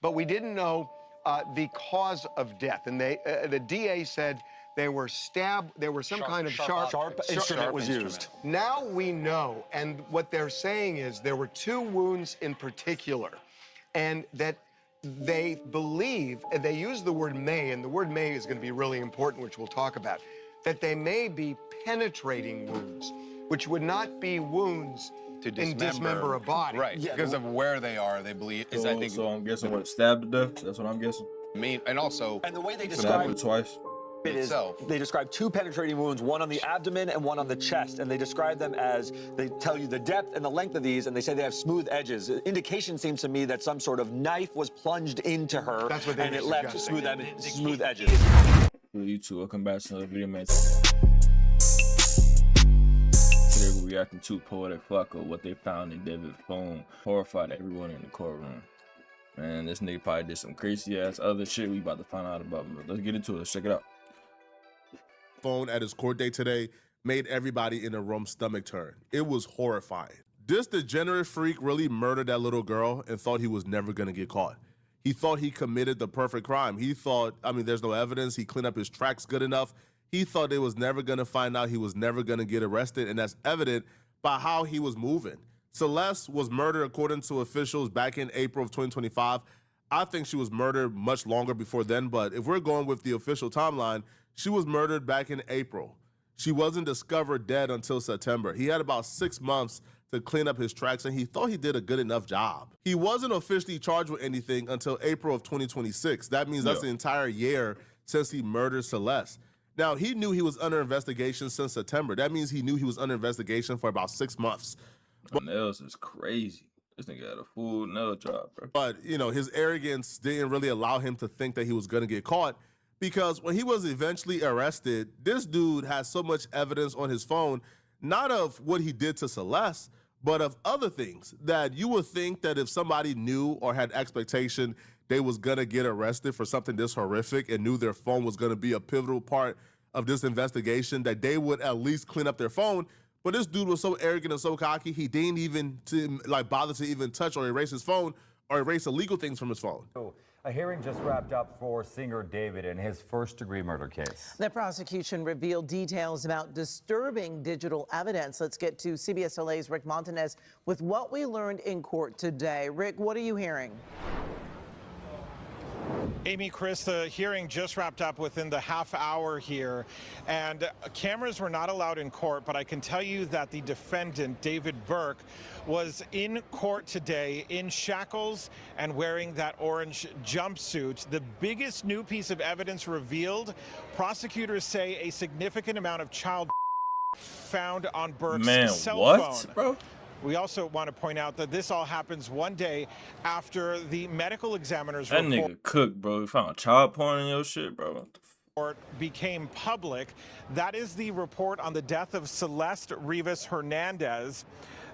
but we didn't know the cause of death. And the DA said they were stabbed, there was some kind of sharp instrument was used. Now we know, and what they're saying is there were 2 wounds in particular, and that they believe, and they use the word may, and the word may is going to be really important, which we'll talk about, that they may be penetrating wounds, which would not be wounds to dismember a body. Right, yeah, because of where they are, they believe. So I'm guessing what, stabbed to death? That's what I'm guessing. And also, and the way they describe it twice. They describe 2 penetrating wounds, one on the abdomen and one on the chest, and they describe them as, they tell you the depth and the length of these, and they say they have smooth edges. The indication seems to me that some sort of knife was plunged into her, and it left smooth edges. You two, welcome back to another video, man. Today we're reacting to Poetic Flacco, what they found in David's phone. Horrified everyone in the courtroom. Man, this nigga probably did some crazy ass other shit we about to find out about. Let's get into it. Let's check it out. Phone at his court date today made everybody in the room stomach turn. It was horrifying. This degenerate freak really murdered that little girl and thought he was never gonna get caught. He thought he committed the perfect crime. He thought, I mean, there's no evidence. He cleaned up his tracks good enough. He thought they was never gonna find out. He was never gonna get arrested, and that's evident by how he was moving. Celeste was murdered according to officials back in April of 2025. I think she was murdered much longer before then, but if we're going with the official timeline, she was murdered back in April. She wasn't discovered dead until September. He had about 6 months to clean up his tracks, and he thought he did a good enough job. He wasn't officially charged with anything until April of 2026. That means that's the entire year since he murdered Celeste. Now, he knew he was under investigation since September. That means he knew he was under investigation for about 6 months. Nails is crazy. This nigga had a full nail job, bro. But, you know, his arrogance didn't really allow him to think that he was gonna get caught, because when he was eventually arrested, this dude has so much evidence on his phone, not of what he did to Celeste, but of other things that you would think that if somebody knew or had expectation they was gonna get arrested for something this horrific and knew their phone was gonna be a pivotal part of this investigation, that they would at least clean up their phone. But this dude was so arrogant and so cocky, he didn't even bother to even touch or erase his phone or erase illegal things from his phone. A hearing just wrapped up for singer David in his first-degree murder case. The prosecution revealed details about disturbing digital evidence. Let's get to CBS LA's Rick Montanez with what we learned in court today. Rick, what are you hearing? Amy, Chris, the hearing just wrapped up within the half hour here, and cameras were not allowed in court, but I can tell you that the defendant, David Burke, was in court today in shackles and wearing that orange jumpsuit. The biggest new piece of evidence revealed, prosecutors say a significant amount of child found on Burke's cell phone. Bro? We also want to point out that this all happens one day after the medical examiner's report. That nigga cooked, bro. He found child porn in your shit, bro. Became public. That is the report on the death of Celeste Rivas Hernandez.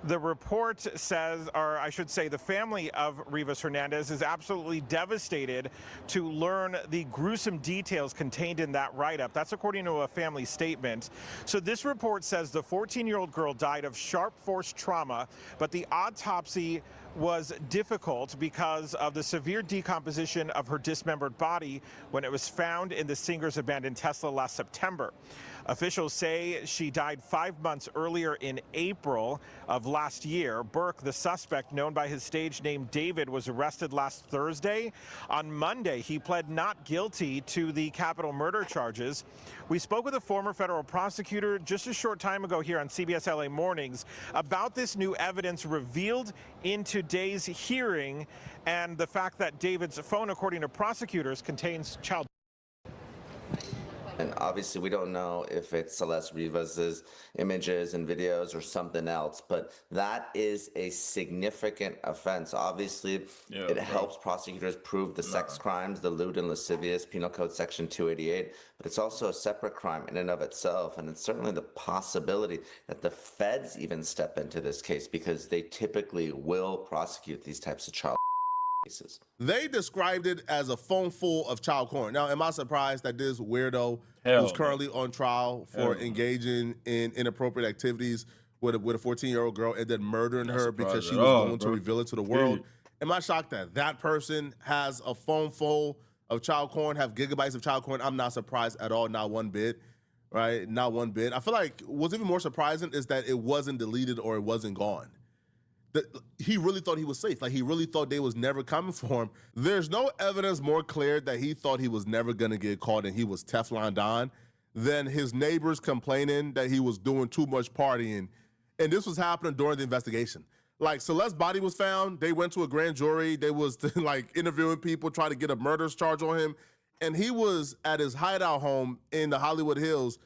The report says, or I should say the family of Rivas Hernandez is absolutely devastated to learn the gruesome details contained in that write-up. That's according to a family statement. So this report says the 14-year-old girl died of sharp force trauma, but the autopsy was difficult because of the severe decomposition of her dismembered body when it was found in the singer's abandoned Tesla last September. Officials say she died 5 months earlier in April of last year. Burke, the suspect known by his stage name David, was arrested last Thursday. On Monday, he pled not guilty to the capital murder charges. We spoke with a former federal prosecutor just a short time ago here on CBS LA Mornings about this new evidence revealed in today's hearing and the fact that David's phone, according to prosecutors, contains child. And obviously, we don't know if it's Celeste Rivas's images and videos or something else, but that is a significant offense. Obviously, it helps prosecutors prove the sex crimes, the lewd and lascivious, Penal Code Section 288, but it's also a separate crime in and of itself. And it's certainly the possibility that the feds even step into this case because they typically will prosecute these types of child cases. They described it as a phone full of child porn. Now, am I surprised that this weirdo who's currently on trial for engaging in inappropriate activities with a 14-year-old girl and then murdering her because she was going to reveal it to the world? Am I shocked that that person has a phone full of child porn, have gigabytes of child porn? I'm not surprised at all, not one bit, right? Not one bit. I feel like what's even more surprising is that it wasn't deleted or it wasn't gone. He really thought he was safe. Like, he really thought they was never coming for him. There's no evidence more clear that he thought he was never gonna get caught and he was Teflon Don than his neighbors complaining that he was doing too much partying. And this was happening during the investigation. Like, Celeste's body was found. They went to a grand jury. They was like interviewing people, trying to get a murder charge on him. And he was at his hideout home in the Hollywood Hills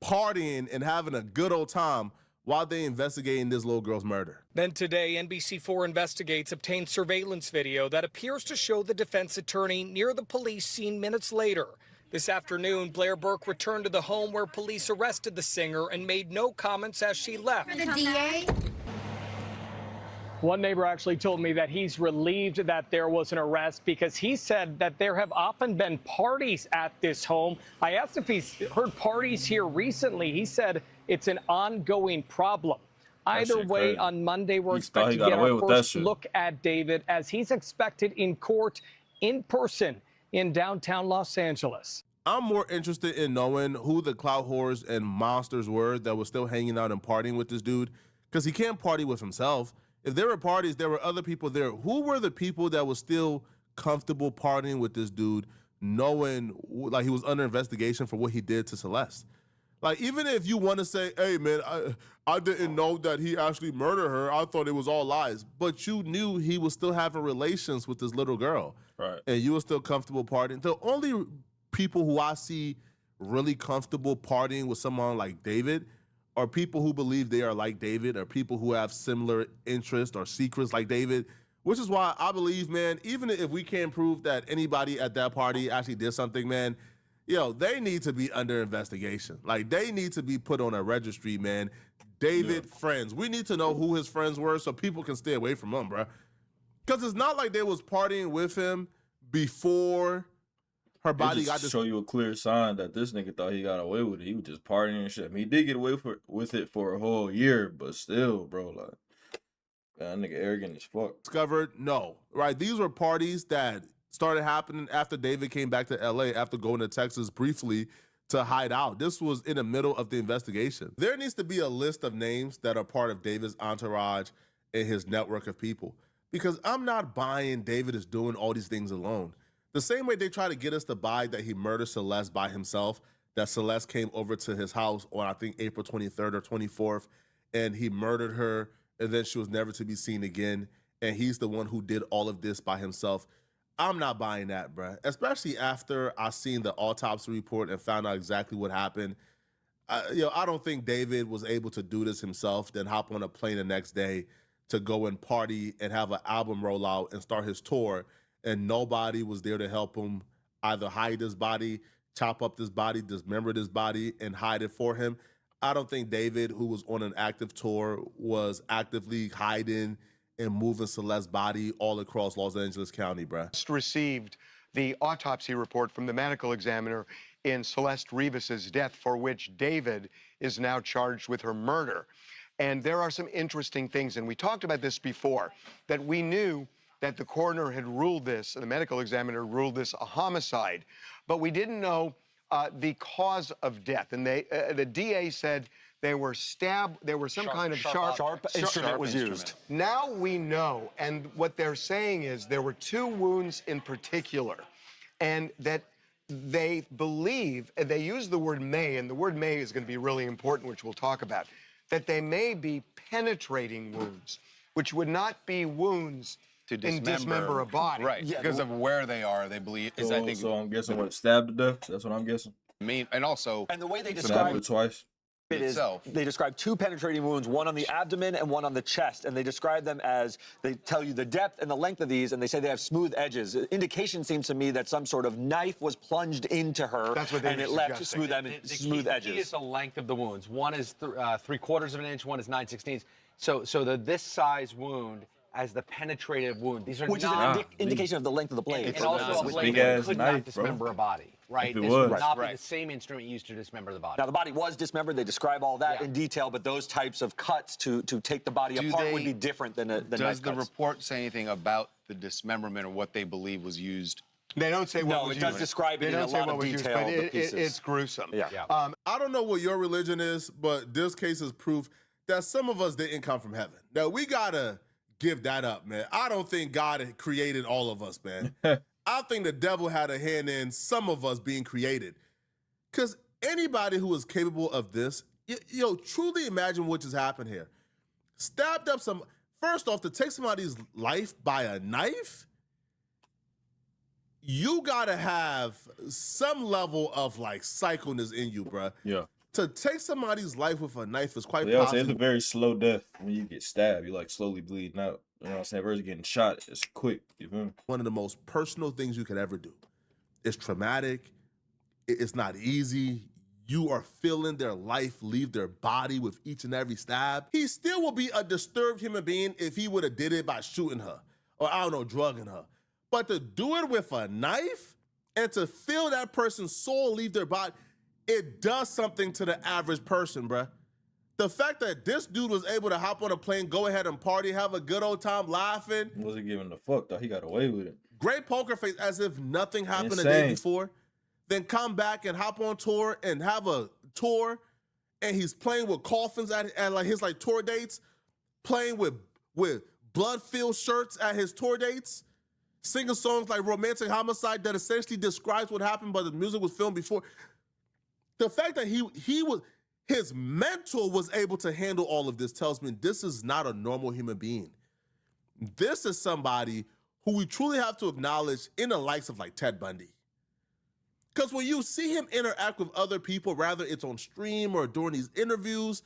partying and having a good old time while they investigating this little girl's murder. Then today, NBC4 Investigates obtained surveillance video that appears to show the defense attorney near the police scene minutes later. This afternoon, Blair Burke returned to the home where police arrested the singer and made no comments as she left. For the DA? One neighbor actually told me that he's relieved that there was an arrest because he said that there have often been parties at this home. I asked if he's heard parties here recently. He said it's an ongoing problem. Either way, crazy. On Monday, we're He expected to got get away our with that first shit. look at David as he's expected in court in person in downtown Los Angeles. I'm more interested in knowing who the clout whores and monsters were that were still hanging out and partying with this dude, because he can't party with himself. If there were parties, there were other people there. Who were the people that were still comfortable partying with this dude, knowing like he was under investigation for what he did to Celeste? Like, even if you want to say, hey, man, I didn't know that he actually murdered her. I thought it was all lies. But you knew he was still having relations with this little girl. Right. And you were still comfortable partying. The only people who I see really comfortable partying with someone like David are people who believe they are like David, or people who have similar interests or secrets like David, which is why I believe, man, even if we can't prove that anybody at that party actually did something, man, they need to be under investigation. Like, they need to be put on a registry, man. David friends. We need to know who his friends were so people can stay away from him, bro. Because it's not like they was partying with him before her body got to show you a clear sign that this nigga thought he got away with it. He was just partying and shit. I mean, he did get away with it for a whole year, but still, bro, like, that nigga arrogant as fuck. Discovered? No. Right? These were parties that started happening after David came back to LA after going to Texas briefly to hide out. This was in the middle of the investigation. There needs to be a list of names that are part of David's entourage and his network of people, because I'm not buying David is doing all these things alone. The same way they try to get us to buy that he murdered Celeste by himself, that Celeste came over to his house on, I think, April 23rd or 24th, and he murdered her, and then she was never to be seen again, and he's the one who did all of this by himself. I'm not buying that, bruh. Especially after I seen the autopsy report and found out exactly what happened. I don't think David was able to do this himself, then hop on a plane the next day to go and party and have an album rollout and start his tour, and nobody was there to help him either hide his body, chop up this body, dismember this body, and hide it for him. I don't think David, who was on an active tour, was actively hiding and moving Celeste's body all across Los Angeles County, bruh. Just received the autopsy report from the medical examiner in Celeste Rivas's death, for which David is now charged with her murder. And there are some interesting things, and we talked about this before, that we knew that the coroner had ruled this, and the medical examiner ruled this a homicide, but we didn't know the cause of death. And the DA said they were stabbed, there was some kind of sharp instrument was used. Now we know, and what they're saying is there were two wounds in particular, and that they believe, and they use the word may, and the word may is going to be really important, which we'll talk about, that they may be penetrating wounds, which would not be wounds to dismember a body. Right, because of where they are, they believe, So I'm guessing what, stabbed to death? That's what I'm guessing. and also, And the way they Stabbed describe it twice. it is, they describe two penetrating wounds, one on the abdomen and one on the chest, and they describe them as, they tell you the depth and the length of these, and they say they have smooth edges. Indication seems to me that some sort of knife was plunged into her, That's what they and were it left suggesting. smooth The key edges. is the length of the wounds. One is 3/4 of an inch, one is 9/16. So this size wound as the penetrative wound. These are Which not is an indication of the length of the blade. and also a blade big-ass that could knife, not dismember a body, right? If it This would was. not be the same instrument used to dismember the body. Now, the body was dismembered. They describe all that in detail, but those types of cuts to take the body apart would be different than Does knife the cuts. report say anything about the dismemberment or what they believe was used? They don't say what was it does used. describe it They in a don't say lot what of was used, detail. but the pieces. it's gruesome. Yeah. I don't know what your religion is, but this case is proof that some of us didn't come from heaven. Now, we gotta give that up, man. I don't think God created all of us, man. I think the devil had a hand in some of us being created. Because anybody who is capable of this, truly imagine what just happened here. Stabbed up first off, to take somebody's life by a knife, you gotta have some level of like psychoness in you, bruh. Yeah. To take somebody's life with a knife is quite They also say possible. it's a very slow death. When you get stabbed, you're like slowly bleeding out. You know what I'm saying? Versus getting shot, it's quick. You feel me? One of the most personal things you could ever do. It's traumatic. It's not easy. You are feeling their life leave their body with each and every stab. He still will be a disturbed human being if he would have did it by shooting her or, I don't know, drugging her. But to do it with a knife and to feel that person's soul leave their body, it does something to the average person, bruh. The fact that this dude was able to hop on a plane, go ahead and party, have a good old time laughing. He wasn't giving a fuck, though. He got away with it. Great poker face, as if nothing happened the Insane. day before. Then come back and hop on tour and have a tour, and he's playing with coffins at like his like tour dates, playing with blood-filled shirts at his tour dates, singing songs like Romantic Homicide that essentially describes what happened, but the music was filmed before. The fact that his mentor was able to handle all of this tells me this is not a normal human being. This is somebody who we truly have to acknowledge in the likes of like Ted Bundy. Because when you see him interact with other people, rather it's on stream or during these interviews,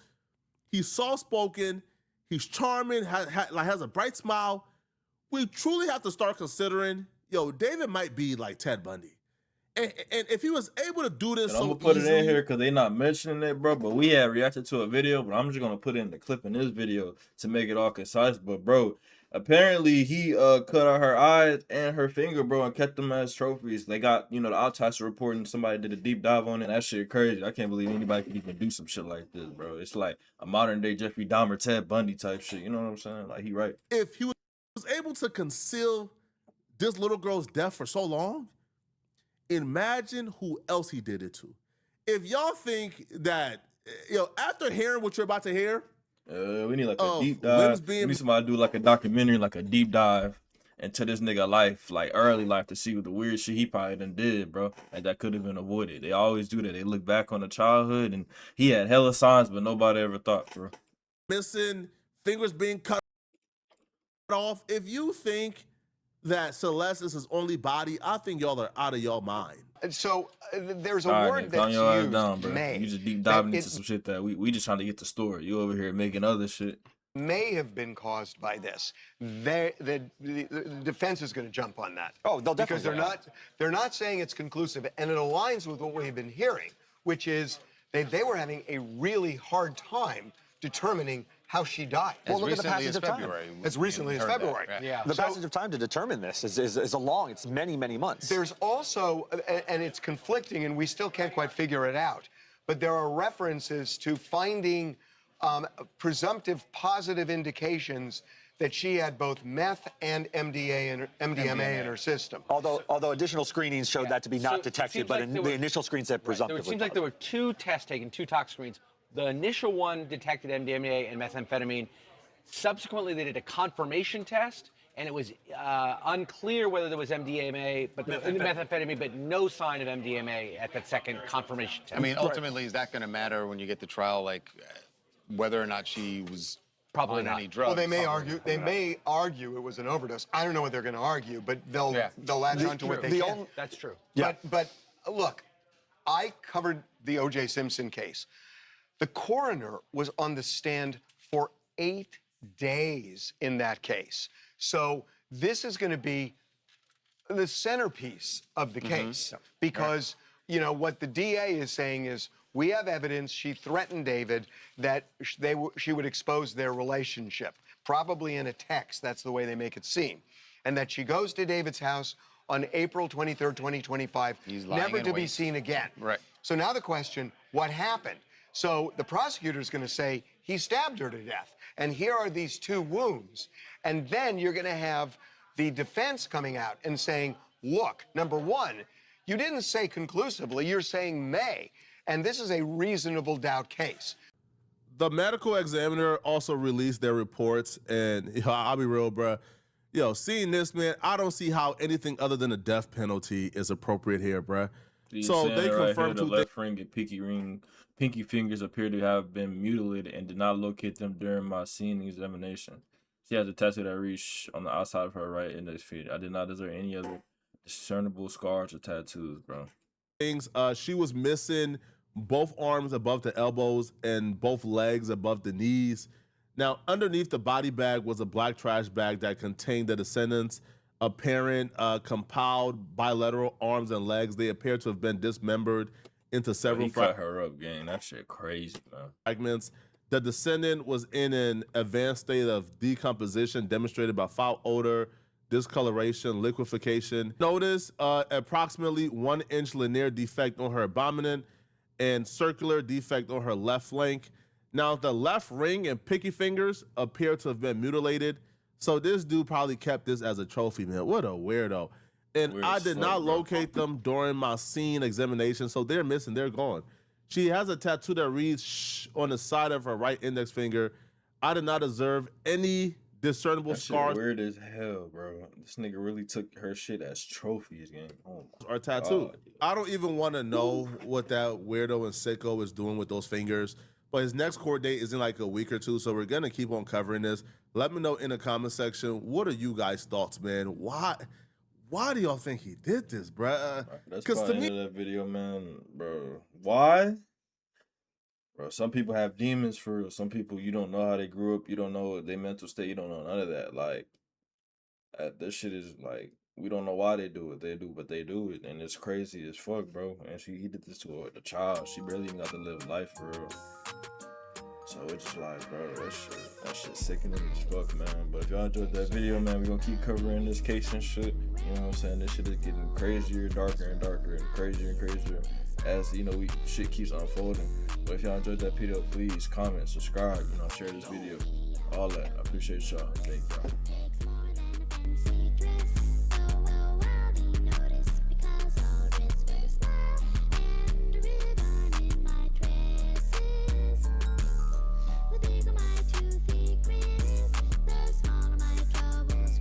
he's soft-spoken, he's charming, has a bright smile. We truly have to start considering, David might be like Ted Bundy. And if he was able to do this I'm so gonna put easily, it in here because they're not mentioning it, bro. But we had reacted to a video, but I'm just gonna put in the clip in this video to make it all concise. But bro, apparently he cut out her eyes and her finger, bro, and kept them as trophies. They got, the autopsy report and somebody did a deep dive on it. That shit crazy. I can't believe anybody could even do some shit like this, bro. It's like a modern day Jeffrey Dahmer, Ted Bundy type shit. You know what I'm saying? Like, he right. if he was able to conceal this little girl's death for so long, imagine who else he did it to. If y'all think that, after hearing what you're about to hear, we need like a deep dive. We need somebody to do like a documentary, like a deep dive into this nigga life, like early life, to see what the weird shit he probably done did, bro. And that could have been avoided. They always do that. They look back on the childhood and he had hella signs, but nobody ever thought, bro. missing, fingers being cut off. If you think that Celeste is his only body, I think y'all are out of y'all mind. And so there's a All right, word Nick, that's calm your ass used, down, bro. may. You just deep diving that into some shit that we just trying to get the story. You over here making other shit. may have been caused by this. The defense is going to jump on that. Oh, they'll definitely because they're not saying it's conclusive, and it aligns with what we've been hearing, which is they were having a really hard time determining how she died. Well, look at the passage of time. As recently as February. Yeah. The passage of time to determine this is a long, it's many, many months. There's also, and it's conflicting, and we still can't quite figure it out, but there are references to finding presumptive positive indications that she had both meth and MDMA in her system. Although additional screenings showed that to be not detected, but the initial screen said presumptively. It seems like there were two tests taken, two tox screens. The initial one detected MDMA and methamphetamine. Subsequently, they did a confirmation test, and it was unclear whether there was MDMA, but methamphetamine, but no sign of MDMA at that second confirmation test. I mean, ultimately, is that going to matter when you get to trial, like whether or not she was probably on not. any drugs? Well, they may argue. They may argue it was an overdose. I don't know what they're going to argue, but they'll latch onto what they can. That's true. Yeah. But look, I covered the O.J. Simpson case. The coroner was on the stand for 8 days in that case. So this is going to be the centerpiece of the case because, you know, what the DA is saying is we have evidence she threatened David that she would expose their relationship. probably in a text. That's the way they make it seem. And that she goes to David's house on April 23rd, 2025, never to be seen again. Right. So now the question, what happened? So the prosecutor is going to say he stabbed her to death. And here are these 2 wounds. And then you're going to have the defense coming out and saying, look, number one, you didn't say conclusively, you're saying may. And this is a reasonable doubt case. The medical examiner also released their reports, and I'll be real, bruh. Seeing this, man, I don't see how anything other than a death penalty is appropriate here, bruh. So they confirmed the left ring and pinky fingers appear to have been mutilated and did not locate them during my scene examination. She has a tattoo that reached on the outside of her right index finger. I did not observe any other discernible scars or tattoos, bro. She was missing both arms above the elbows and both legs above the knees. Now, underneath the body bag was a black trash bag that contained the descendants' apparent compiled bilateral arms and legs. They appear to have been dismembered into several cut her up, gang. That shit crazy, man. Fragments. The descendant was in an advanced state of decomposition demonstrated by foul odor, discoloration, liquefaction. Notice approximately 1-inch linear defect on her abdomen and circular defect on her left flank. Now, the left ring and pinky fingers appear to have been mutilated. So this dude probably kept this as a trophy, man. What a weirdo. And Weird I did not bro. locate them during my scene examination. So they're missing, they're gone. She has a tattoo that reads shh on the side of her right index finger. I did not observe any discernible That shit scars. weird as hell, bro. This nigga really took her shit as trophies, gang. Oh my Or tattoo. God. I don't even want to know what that weirdo and sicko is doing with those fingers. But his next court date is in like a week or 2, so we're gonna keep on covering this. Let me know in the comment section, what are you guys' thoughts, man? Why do y'all think he did this, bruh? That's Because probably to the end me, of that video, man, bro. Why? Bro, some people have demons for real. Some people, you don't know how they grew up. You don't know their mental state. You don't know none of that. Like, this shit is like, we don't know why they do it. They do, but they do it. And it's crazy as fuck, bro. And he did this to a child. She barely even got to live life for real. So it's just like, bro, that shit sickening as fuck, man. But if y'all enjoyed that video, man, we're gonna keep covering this case and shit. You know what I'm saying? This shit is getting crazier, darker and darker, and crazier as, shit keeps unfolding. But if y'all enjoyed that video, please comment, subscribe, share this video, all that. I appreciate y'all. Thank y'all.